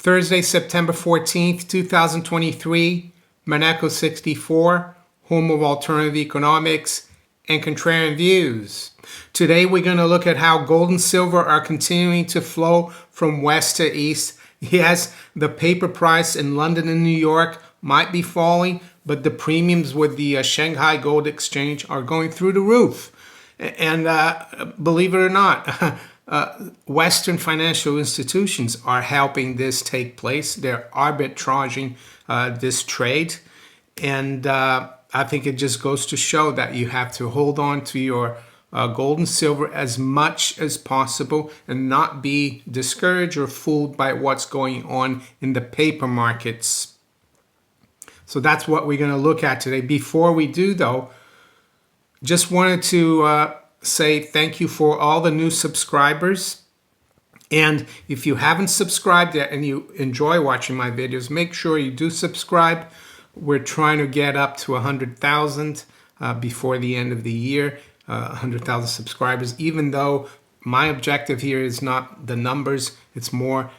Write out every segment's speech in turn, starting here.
Thursday, September 14th, 2023, Monaco 64, home of alternative economics and contrarian views. Today we're going to look at how gold and silver are continuing to flow from west to east. Yes, the paper price in London and New York might be falling, but the premiums with the Shanghai Gold Exchange are going through the roof. And believe it or not, Western financial institutions are helping this take place. They're arbitraging this trade. And I think it just goes to show that you have to hold on to your gold and silver as much as possible and not be discouraged or fooled by what's going on in the paper markets. So that's what we're going to look at today. Before we do, though, just wanted to say thank you for all the new subscribers. And if you haven't subscribed yet and you enjoy watching my videos, make sure you do subscribe. We're trying to get up to 100,000 before the end of the year, 100,000 subscribers, even though my objective here is not the numbers, it's more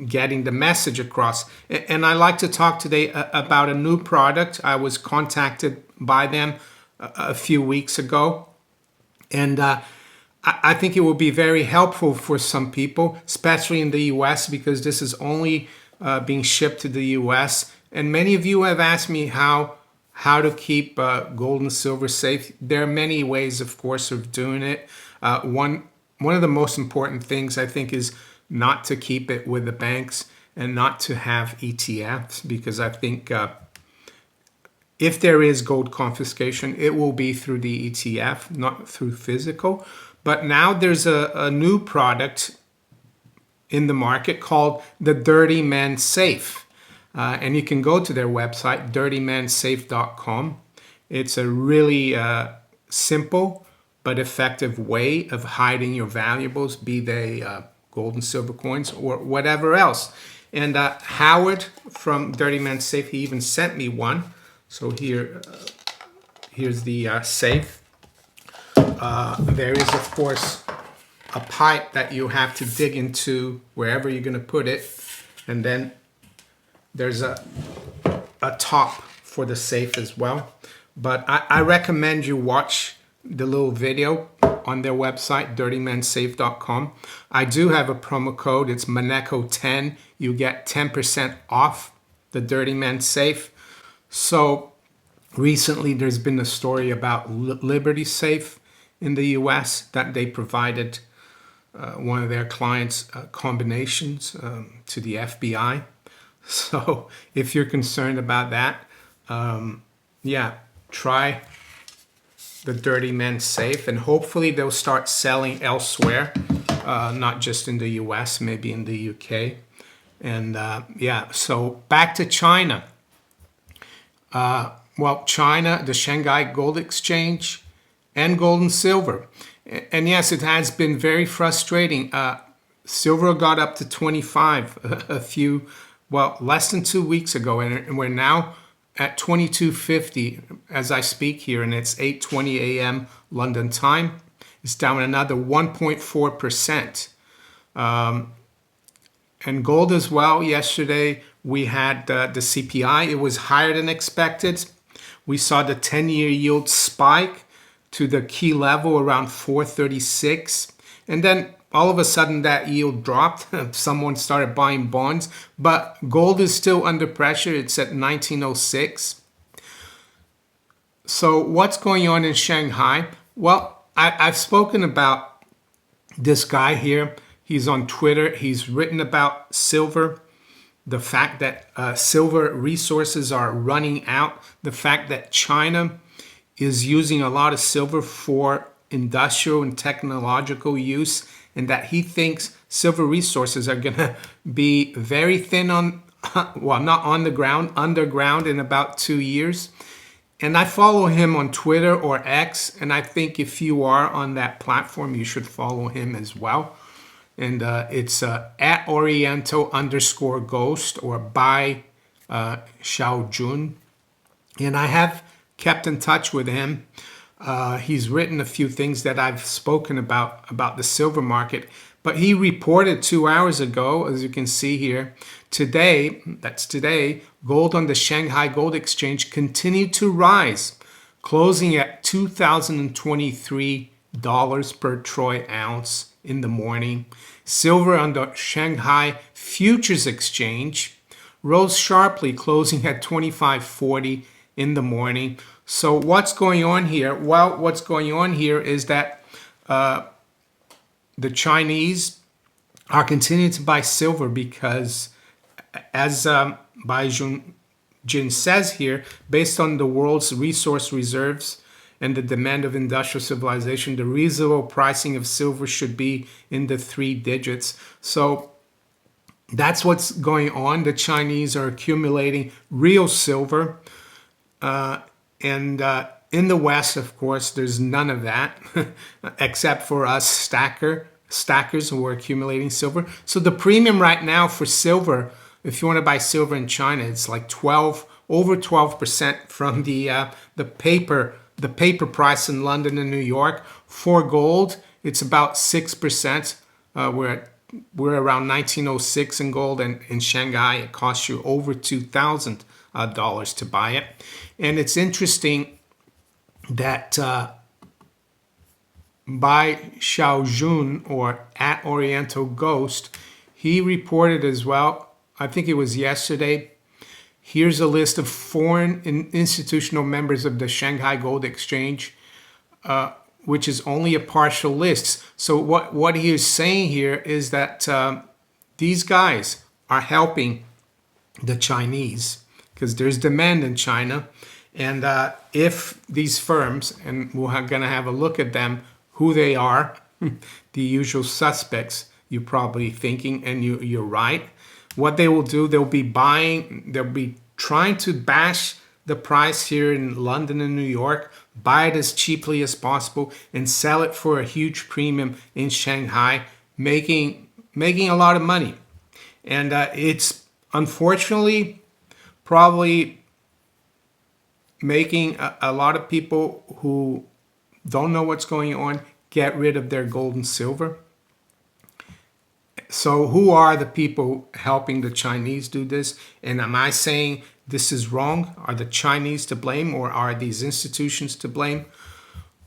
getting the message across. And I like to talk today about a new product. I was contacted by them a few weeks ago. And I think it will be very helpful for some people, especially in the US, because this is only being shipped to the US. And many of you have asked me how to keep gold and silver safe. There are many ways, of course, of doing it. One of the most important things, I think, is not to keep it with the banks and not to have ETFs, because I think if there is gold confiscation, it will be through the ETF, not through physical. But now there's a new product in the market called the Dirty Man Safe. And you can go to their website, dirtymansafe.com. It's a really simple but effective way of hiding your valuables, be they gold and silver coins or whatever else. And Howard from Dirty Man Safe, he even sent me one. So here's the safe. There is, of course, a pipe that you have to dig into wherever you're going to put it. And then there's a top for the safe as well. But I recommend you watch the little video on their website, dirtymansafe.com. I do have a promo code. It's Monaco10. You get 10% off the Dirty Man Safe. So recently there's been a story about Liberty Safe in the US that they provided one of their clients combinations to the FBI. So if you're concerned about that, yeah, try the Dirty Man Safe, and hopefully they'll start selling elsewhere, not just in the US, maybe in the UK. And yeah, so back to China. Well, China, the Shanghai Gold Exchange, and gold and silver. And yes, it has been very frustrating. Silver got up to 25 less than 2 weeks ago, and we're now at 22.50 as I speak here, and it's 8:20 a.m. London time. It's down another 1.4%. And gold as well. Yesterday we had the CPI. It was higher than expected. We saw the 10-year yield spike to the key level around 436. And then all of a sudden that yield dropped. Someone started buying bonds. But gold is still under pressure. It's at 1906. So what's going on in Shanghai? Well, I've spoken about this guy here. He's on Twitter. He's written about silver. The fact that silver resources are running out. The fact that China is using a lot of silver for industrial and technological use, and that he thinks silver resources are going to be very thin on, well, not on the ground, underground in about 2 years. And I follow him on Twitter or X, and I think if you are on that platform, you should follow him as well. And it's at Oriental_Ghost or by Xiaojun. And I have kept in touch with him. He's written a few things that I've spoken about the silver market. But he reported 2 hours ago, as you can see here, today, that's today, gold on the Shanghai Gold Exchange continued to rise, closing at $2,023 per troy ounce in the morning. Silver on the Shanghai Futures Exchange rose sharply, closing at $25.40 in the morning. So what's going on here? Well, what's going on here is that the Chinese are continuing to buy silver because, as Bai Jun says here, based on the world's resource reserves and the demand of industrial civilization, the reasonable pricing of silver should be in the 3 digits. So that's what's going on. The Chinese are accumulating real silver. And in the West, of course, there's none of that, except for us stackers who are accumulating silver. So the premium right now for silver, if you want to buy silver in China, it's like over 12% from the paper price in London and New York. For gold, it's about 6%. We're around 1906 in gold, and in Shanghai, it costs you over $2,000 to buy it. And it's interesting that by Xiaojun, or at Oriental Ghost, he reported as well, I think it was yesterday, here's a list of foreign institutional members of the Shanghai Gold Exchange, which is only a partial list. So what he is saying here is that these guys are helping the Chinese because there's demand in China. And if these firms, and we're going to have a look at them, who they are, the usual suspects, you're probably thinking, and you're right. What they will do, they'll be trying to bash the price here in London and New York, buy it as cheaply as possible, and sell it for a huge premium in Shanghai, making a lot of money. And it's unfortunately probably making a lot of people who don't know what's going on get rid of their gold and silver. So who are the people helping the Chinese do this? And am I saying this is wrong? Are the Chinese to blame, or are these institutions to blame?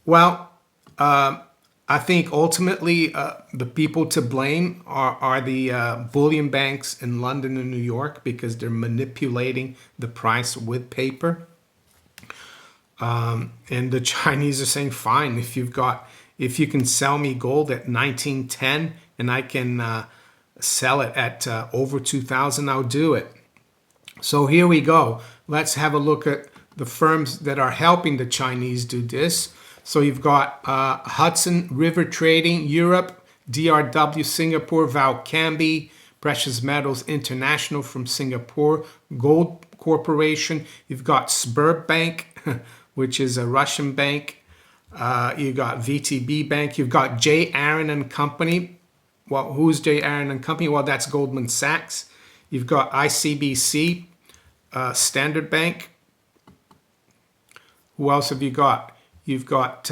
Well, I think ultimately the people to blame are the bullion banks in London and New York, because they're manipulating the price with paper. And the Chinese are saying, fine, if you can sell me gold at 1910 and I can sell it at over 2,000, I'll do it. So here we go. Let's have a look at the firms that are helping the Chinese do this. So you've got Hudson River Trading Europe, DRW Singapore, Valcambi, Precious Metals International from Singapore, Gold Corporation. You've got Sberbank, which is a Russian bank. You got VTB Bank. You've got J. Aaron and Company. Well, who's J. Aaron and Company? Well, that's Goldman Sachs. You've got ICBC, Standard Bank. Who else have you got? You've got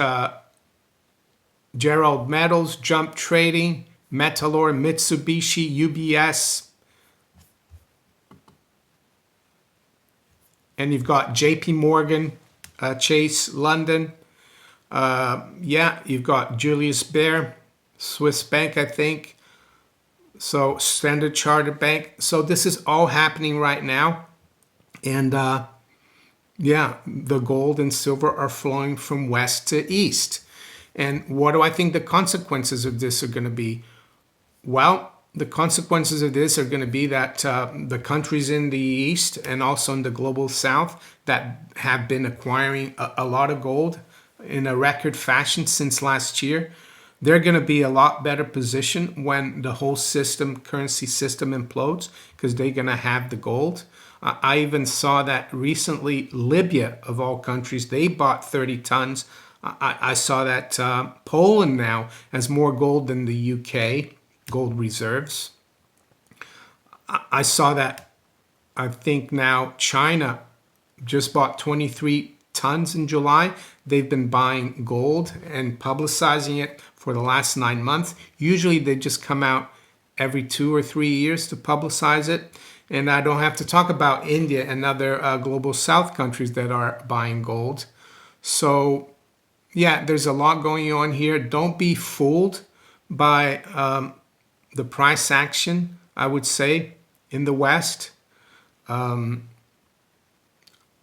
Gerald Metals, Jump Trading, Metalor, Mitsubishi, UBS. And you've got JP Morgan, Chase, London. You've got Julius Baer, Swiss Bank, I think. So Standard Chartered Bank. So this is all happening right now. And the gold and silver are flowing from west to east. And what do I think the consequences of this are going to be? Well, the consequences of this are going to be that the countries in the East and also in the global South that have been acquiring a lot of gold in a record fashion since last year, they're going to be a lot better positioned when the whole currency system implodes, because they're going to have the gold. I even saw that recently Libya, of all countries, they bought 30 tons. I saw that Poland now has more gold than the UK. Gold reserves. I saw that, I think now China just bought 23 tons in July. They've been buying gold and publicizing it for the last 9 months. Usually they just come out every 2 or 3 years to publicize it. And I don't have to talk about India and other global south countries that are buying gold. So yeah, there's a lot going on here. Don't be fooled by the price action, I would say, in the West.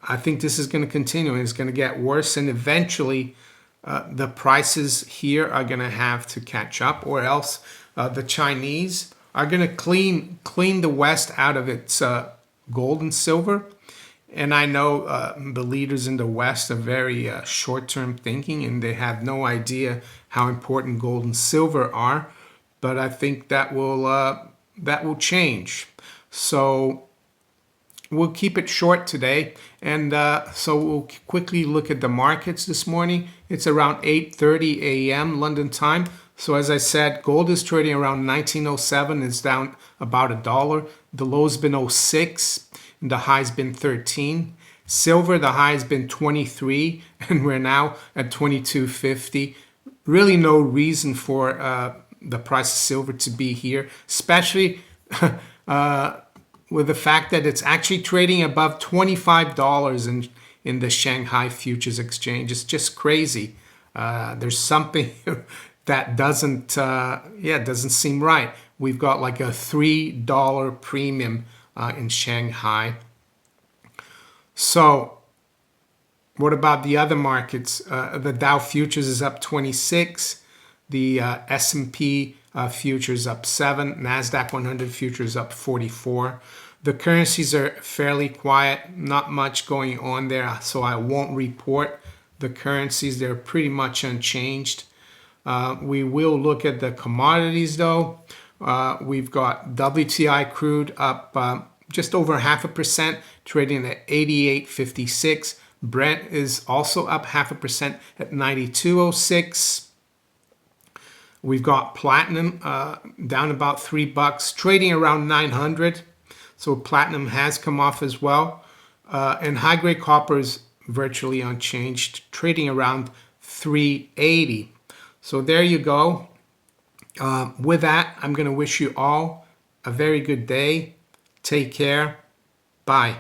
I think this is going to continue and it's going to get worse, and eventually the prices here are going to have to catch up, or else the Chinese are going to clean the West out of its gold and silver. And I know the leaders in the West are very short-term thinking, and they have no idea how important gold and silver are. But I think that will change. So we'll keep it short today, and so we'll quickly look at the markets this morning. It's around 8:30 a.m. London time. So as I said, gold is trading around 1907. It's down about $1. The low's been 06, and the high's been 13. Silver, the high's been 23, and we're now at 22.50. Really no reason for the price of silver to be here, especially with the fact that it's actually trading above $25 in the Shanghai Futures Exchange. It's just crazy. There's something that doesn't seem right. We've got like a $3 premium in Shanghai. So what about the other markets? The Dow Futures is up 26. The S&P futures up 7. NASDAQ 100 futures up 44. The currencies are fairly quiet. Not much going on there, so I won't report the currencies. They're pretty much unchanged. We will look at the commodities though. We've got WTI crude up just over 0.5%, trading at 88.56. Brent is also up 0.5% at 92.06. We've got platinum down about $3, trading around 900. So platinum has come off as well. And high-grade copper is virtually unchanged, trading around 380. So there you go. With that, I'm going to wish you all a very good day. Take care. Bye.